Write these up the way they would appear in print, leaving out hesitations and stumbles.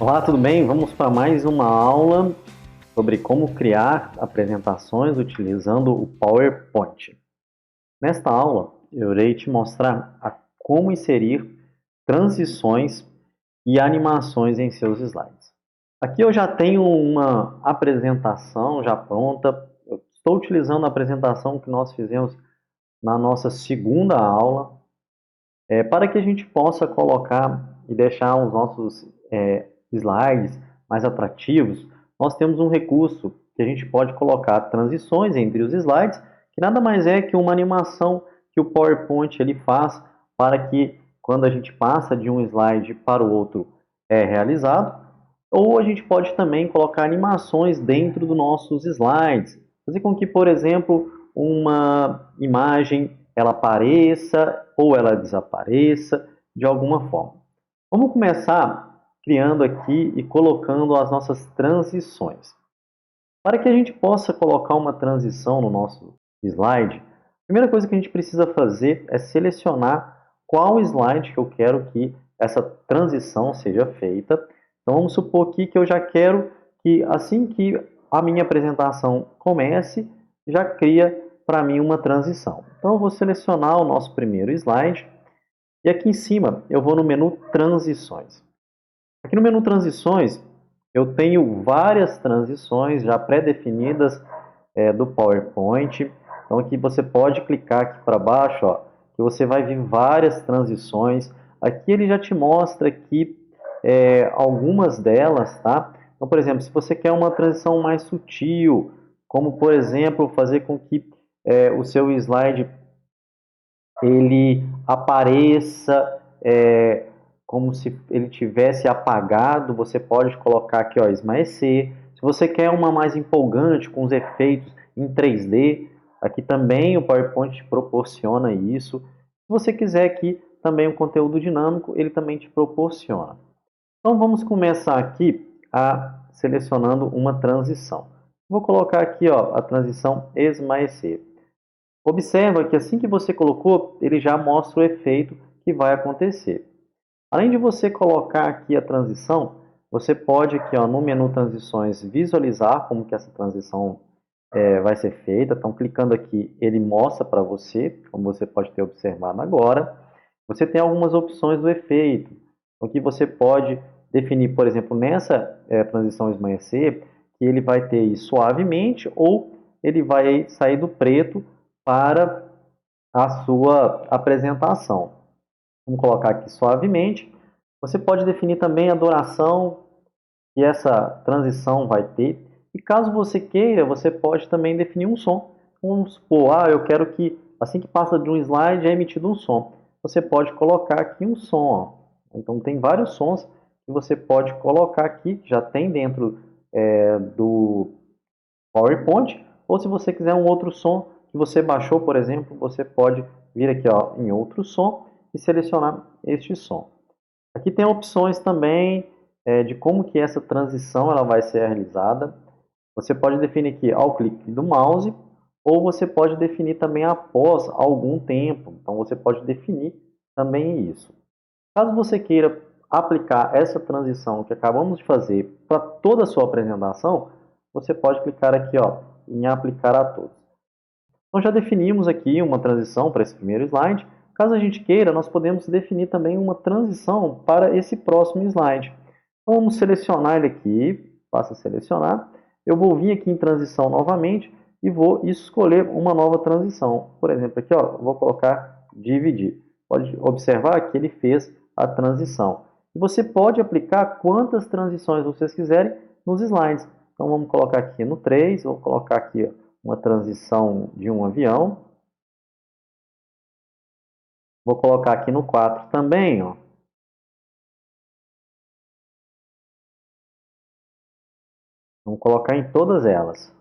Olá, tudo bem? Vamos para mais uma aula sobre como criar apresentações utilizando o PowerPoint. Nesta aula, eu irei te mostrar como inserir transições e animações em seus slides. Aqui eu já tenho uma apresentação já pronta. Eu estou utilizando a apresentação que nós fizemos na nossa segunda aula, para que a gente possa colocar e deixar os nossos slides mais atrativos. Nós temos um recurso que a gente pode colocar transições entre os slides, que nada mais é que uma animação que o PowerPoint ele faz para que quando a gente passa de um slide para o outro é realizado. Ou a gente pode também colocar animações dentro dos nossos slides, fazer com que, por exemplo, uma imagem ela apareça ou ela desapareça de alguma forma. Vamos começar criando aqui e colocando as nossas transições. Para que a gente possa colocar uma transição no nosso slide, a primeira coisa que a gente precisa fazer é selecionar qual slide que eu quero que essa transição seja feita. Então vamos supor aqui que eu já quero que assim que a minha apresentação comece, já cria para mim uma transição. Então eu vou selecionar o nosso primeiro slide e aqui em cima eu vou no menu Transições. Aqui no menu Transições eu tenho várias transições já pré-definidas do PowerPoint. Então aqui você pode clicar aqui para baixo, ó, que você vai ver várias transições. Aqui ele já te mostra aqui algumas delas, tá? Então, por exemplo, se você quer uma transição mais sutil, como por exemplo fazer com que o seu slide ele apareça como se ele tivesse apagado, você pode colocar aqui, ó, esmaecer. Se você quer uma mais empolgante, com os efeitos em 3D, aqui também o PowerPoint te proporciona isso. Se você quiser aqui também um conteúdo dinâmico, ele também te proporciona. Então vamos começar aqui selecionando uma transição. Vou colocar aqui, ó, a transição esmaecer. Observa que assim que você colocou, ele já mostra o efeito que vai acontecer. Além de você colocar aqui a transição, você pode aqui, ó, no menu transições visualizar como que essa transição vai ser feita. Então clicando aqui, ele mostra para você, como você pode ter observado agora. Você tem algumas opções do efeito, o que você pode definir, por exemplo, nessa transição esmaecer, que ele vai ter ir suavemente ou ele vai sair do preto para a sua apresentação. Vamos colocar aqui suavemente. Você pode definir também a duração que essa transição vai ter. E caso você queira, você pode também definir um som. Vamos supor, eu quero que assim que passa de um slide é emitido um som. Você pode colocar aqui um som. Ó. Então tem vários sons que você pode colocar aqui, já tem dentro do PowerPoint. Ou se você quiser um outro som que você baixou, por exemplo, você pode vir aqui, ó, em outro som e selecionar este som. Aqui tem opções também de como que essa transição ela vai ser realizada. Você pode definir aqui ao clique do mouse ou você pode definir também após algum tempo. Então você pode definir também isso. Caso você queira aplicar essa transição que acabamos de fazer para toda a sua apresentação, você pode clicar aqui, ó, em aplicar a todos. Então já definimos aqui uma transição para esse primeiro slide. Caso a gente queira, nós podemos definir também uma transição para esse próximo slide. Então vamos selecionar ele aqui, passa a selecionar. Eu vou vir aqui em transição novamente e vou escolher uma nova transição. Por exemplo, aqui, ó, vou colocar dividir. Pode observar que ele fez a transição. E você pode aplicar quantas transições vocês quiserem nos slides. Então vamos colocar aqui no 3, vou colocar aqui uma transição de um avião. Vou colocar aqui no 4 também, ó. Vamos colocar em todas elas.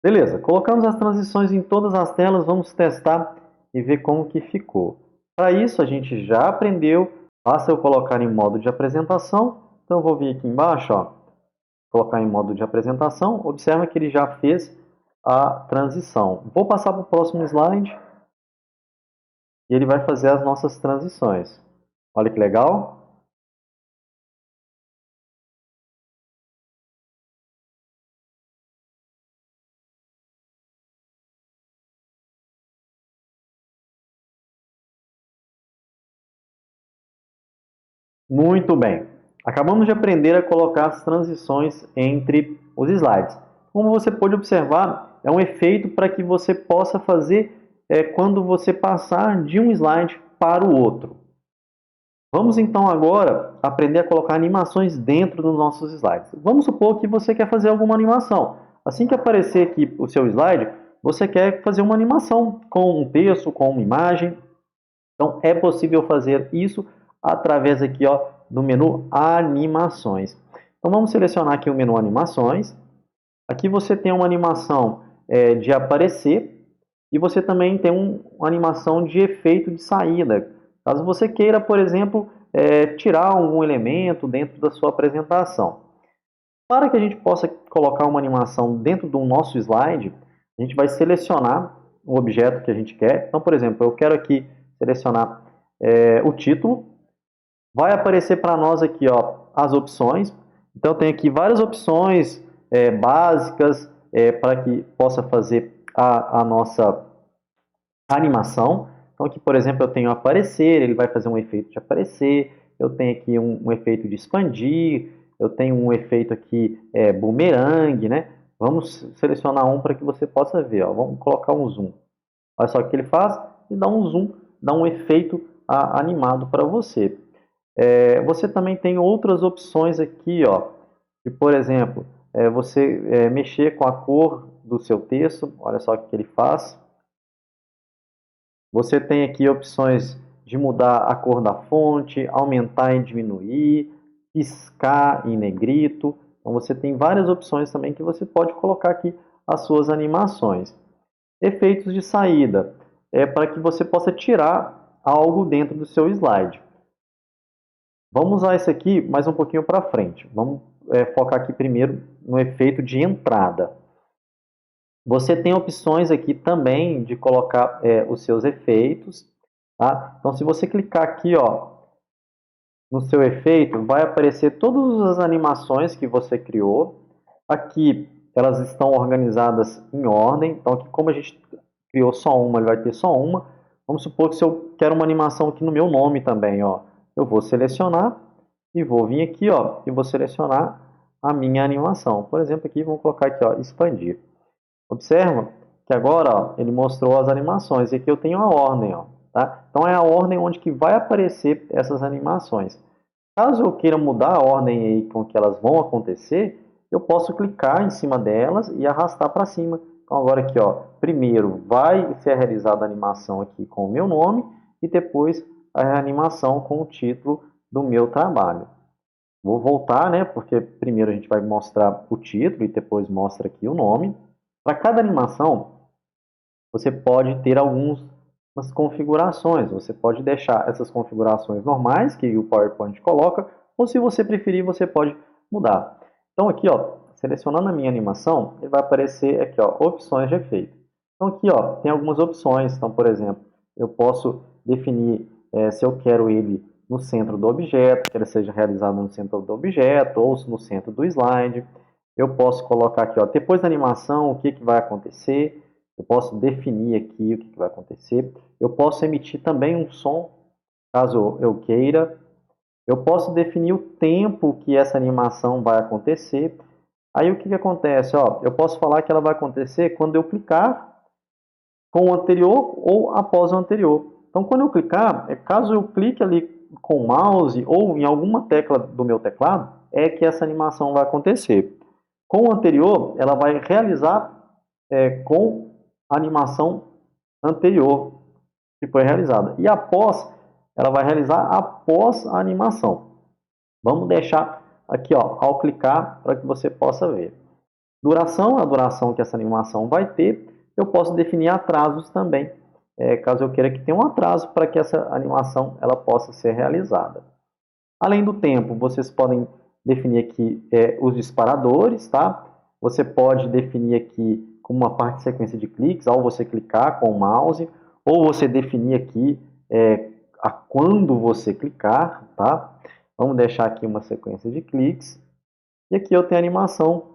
Beleza, colocamos as transições em todas as telas, vamos testar e ver como que ficou. Para isso, a gente já aprendeu, basta eu colocar em modo de apresentação. Então, eu vou vir aqui embaixo, ó, colocar em modo de apresentação, observa que ele já fez a transição. Vou passar para o próximo slide e ele vai fazer as nossas transições. Olha que legal! Muito bem. Acabamos de aprender a colocar as transições entre os slides. Como você pode observar, é um efeito para que você possa fazer quando você passar de um slide para o outro. Vamos então agora aprender a colocar animações dentro dos nossos slides. Vamos supor que você quer fazer alguma animação. Assim que aparecer aqui o seu slide, você quer fazer uma animação com um texto, com uma imagem. Então é possível fazer isso através aqui do menu Animações. Então vamos selecionar aqui o menu Animações. Aqui você tem uma animação de aparecer e você também tem uma animação de efeito de saída. Caso você queira, por exemplo, tirar algum elemento dentro da sua apresentação. Para que a gente possa colocar uma animação dentro do nosso slide, a gente vai selecionar o objeto que a gente quer. Então, por exemplo, eu quero aqui selecionar o título. Vai aparecer para nós aqui as opções. Então, tem aqui várias opções básicas para que possa fazer a nossa animação. Então, aqui, por exemplo, eu tenho aparecer, ele vai fazer um efeito de aparecer. Eu tenho aqui um efeito de expandir. Eu tenho um efeito aqui boomerang, né? Vamos selecionar um para que você possa ver. Vamos colocar um zoom. Olha só o que ele faz. Ele dá um zoom, dá um efeito animado para você. Você também tem outras opções aqui, de, por exemplo, você mexer com a cor do seu texto. Olha só o que ele faz. Você tem aqui opções de mudar a cor da fonte, aumentar e diminuir, piscar em negrito. Então você tem várias opções também que você pode colocar aqui as suas animações. Efeitos de saída é para que você possa tirar algo dentro do seu slide. Vamos usar esse aqui mais um pouquinho para frente. Vamos focar aqui primeiro no efeito de entrada. Você tem opções aqui também de colocar os seus efeitos. Tá? Então, se você clicar aqui no seu efeito, vai aparecer todas as animações que você criou. Aqui, elas estão organizadas em ordem. Então, aqui, como a gente criou só uma, ele vai ter só uma. Vamos supor que se eu quero uma animação aqui no meu nome também, eu vou selecionar e vou vir aqui e vou selecionar a minha animação. Por exemplo, aqui vamos colocar aqui expandir. Observa que agora ele mostrou as animações e aqui eu tenho a ordem. Tá? Então é a ordem onde que vai aparecer essas animações. Caso eu queira mudar a ordem aí com que elas vão acontecer, eu posso clicar em cima delas e arrastar para cima. Então agora aqui, primeiro vai ser realizada a animação aqui com o meu nome e depois a animação com o título do meu trabalho. Vou voltar, né? Porque primeiro a gente vai mostrar o título e depois mostra aqui o nome. Para cada animação, você pode ter algumas configurações. Você pode deixar essas configurações normais que o PowerPoint coloca, ou se você preferir, você pode mudar. Então aqui, selecionando a minha animação, ele vai aparecer aqui, opções de efeito. Então aqui, tem algumas opções. Então, por exemplo, eu posso definir se eu quero ele no centro do objeto, que ele seja realizado no centro do objeto, ou no centro do slide. Eu posso colocar aqui, depois da animação, o que vai acontecer. Eu posso definir aqui o que vai acontecer. Eu posso emitir também um som, caso eu queira. Eu posso definir o tempo que essa animação vai acontecer. Aí o que acontece? Eu posso falar que ela vai acontecer quando eu clicar com o anterior ou após o anterior. Então, quando eu clicar, caso eu clique ali com o mouse ou em alguma tecla do meu teclado, é que essa animação vai acontecer. Com o anterior, ela vai realizar com a animação anterior que foi realizada. E após, ela vai realizar após a animação. Vamos deixar aqui, ao clicar, para que você possa ver. Duração, a duração que essa animação vai ter. Eu posso definir atrasos também, caso eu queira que tenha um atraso para que essa animação ela possa ser realizada. Além do tempo, vocês podem definir aqui os disparadores, tá? Você pode definir aqui como uma parte de sequência de cliques, ao você clicar com o mouse, ou você definir aqui a quando você clicar, tá? Vamos deixar aqui uma sequência de cliques. E aqui eu tenho a animação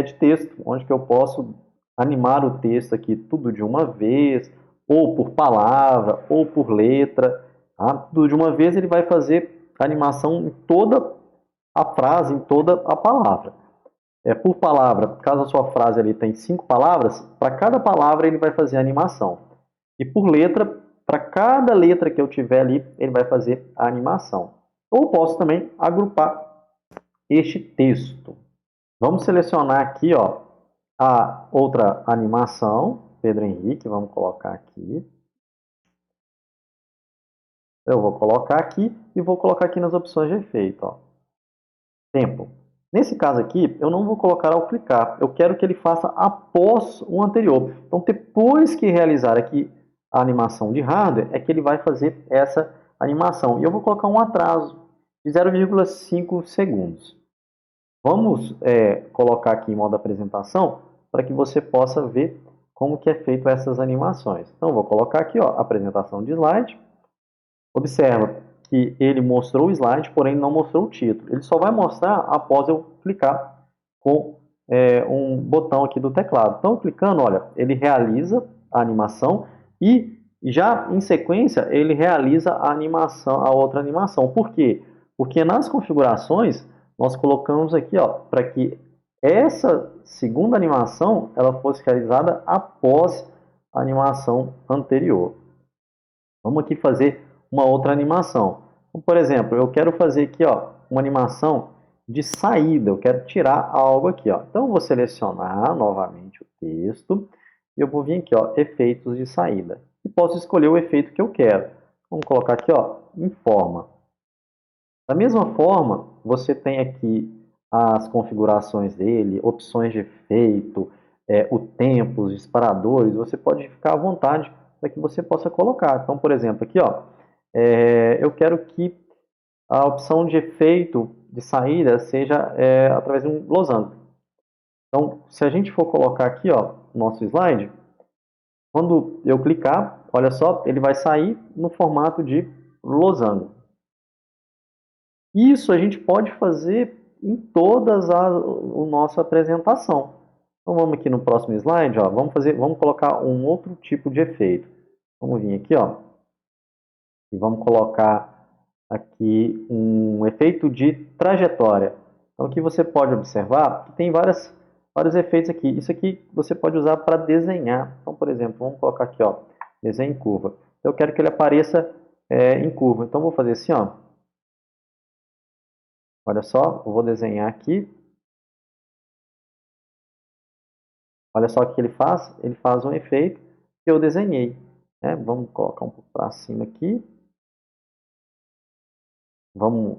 de texto, onde que eu posso animar o texto aqui tudo de uma vez, ou por palavra, ou por letra. Tá? Tudo de uma vez ele vai fazer a animação em toda a frase, em toda a palavra. Por palavra, caso a sua frase ali tem 5 palavras, para cada palavra ele vai fazer a animação. E por letra, para cada letra que eu tiver ali, ele vai fazer a animação. Ou posso também agrupar este texto. Vamos selecionar aqui, ó, a outra animação, Pedro Henrique, vamos colocar aqui. Eu vou colocar aqui e vou colocar aqui nas opções de efeito, ó. Tempo. Nesse caso aqui, eu não vou colocar ao clicar, eu quero que ele faça após o anterior. Então, depois que realizar aqui a animação de hardware, é que ele vai fazer essa animação. E eu vou colocar um atraso de 0,5 segundos. Vamos colocar aqui em modo apresentação para que você possa ver como que é feito essas animações. Então, eu vou colocar aqui, ó, apresentação de slide. Observa que ele mostrou o slide, porém não mostrou o título. Ele só vai mostrar após eu clicar com um botão aqui do teclado. Então, clicando, olha, ele realiza a animação e já em sequência ele realiza a animação, a outra animação. Por quê? Porque nas configurações nós colocamos aqui, ó, para que essa segunda animação ela fosse realizada após a animação anterior. Vamos aqui fazer uma outra animação. Então, por exemplo, eu quero fazer aqui, ó, uma animação de saída. Eu quero tirar algo aqui, ó. Então, eu vou selecionar novamente o texto e eu vou vir aqui, ó, efeitos de saída. E posso escolher o efeito que eu quero. Vamos colocar aqui, ó, em forma. Da mesma forma, você tem aqui as configurações dele, opções de efeito, o tempo, os disparadores. Você pode ficar à vontade para que você possa colocar. Então, por exemplo, aqui, ó, eu quero que a opção de efeito de saída seja através de um losango. Então, se a gente for colocar aqui, ó, nosso slide, quando eu clicar, olha só, ele vai sair no formato de losango. Isso a gente pode fazer em todas a nossa apresentação. Então, vamos aqui no próximo slide, ó, vamos colocar um outro tipo de efeito. Vamos vir aqui, ó, e vamos colocar aqui um efeito de trajetória. Então, aqui você pode observar que tem vários efeitos aqui. Isso aqui você pode usar para desenhar. Então, por exemplo, vamos colocar aqui, ó, desenho em curva. Eu quero que ele apareça em curva. Então, vou fazer assim, ó. Olha só, eu vou desenhar aqui. Olha só o que ele faz. Ele faz um efeito que eu desenhei. Né? Vamos colocar um pouco para cima aqui. Vamos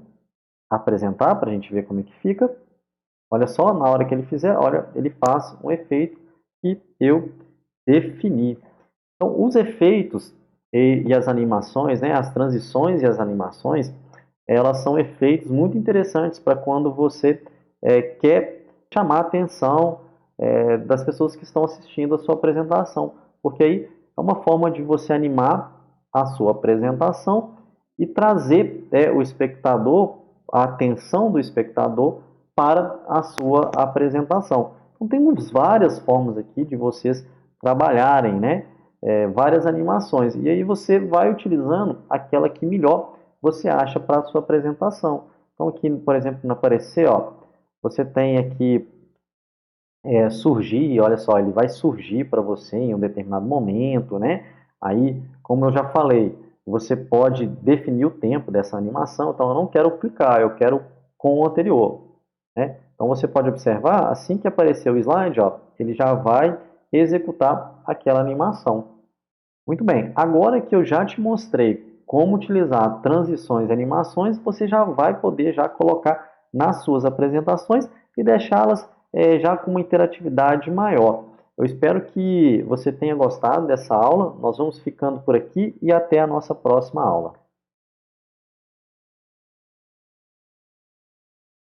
apresentar para a gente ver como é que fica. Olha só, na hora que ele fizer, olha, ele faz um efeito que eu defini. Então, os efeitos e as animações, né, as transições e as animações, elas são efeitos muito interessantes para quando você quer chamar a atenção das pessoas que estão assistindo a sua apresentação, porque aí é uma forma de você animar a sua apresentação e trazer o espectador, a atenção do espectador para a sua apresentação. Então, temos várias formas aqui de vocês trabalharem, né? Várias animações. E aí você vai utilizando aquela que melhor você acha para a sua apresentação. Então, aqui, por exemplo, no aparecer, ó, você tem aqui surgir, olha só, ele vai surgir para você em um determinado momento, né? Aí, como eu já falei, você pode definir o tempo dessa animação. Então, eu não quero clicar, eu quero com o anterior. Né? Então, você pode observar, assim que aparecer o slide, ó, ele já vai executar aquela animação. Muito bem, agora que eu já te mostrei como utilizar transições e animações, você já vai poder já colocar nas suas apresentações e deixá-las já com uma interatividade maior. Eu espero que você tenha gostado dessa aula. Nós vamos ficando por aqui e até a nossa próxima aula.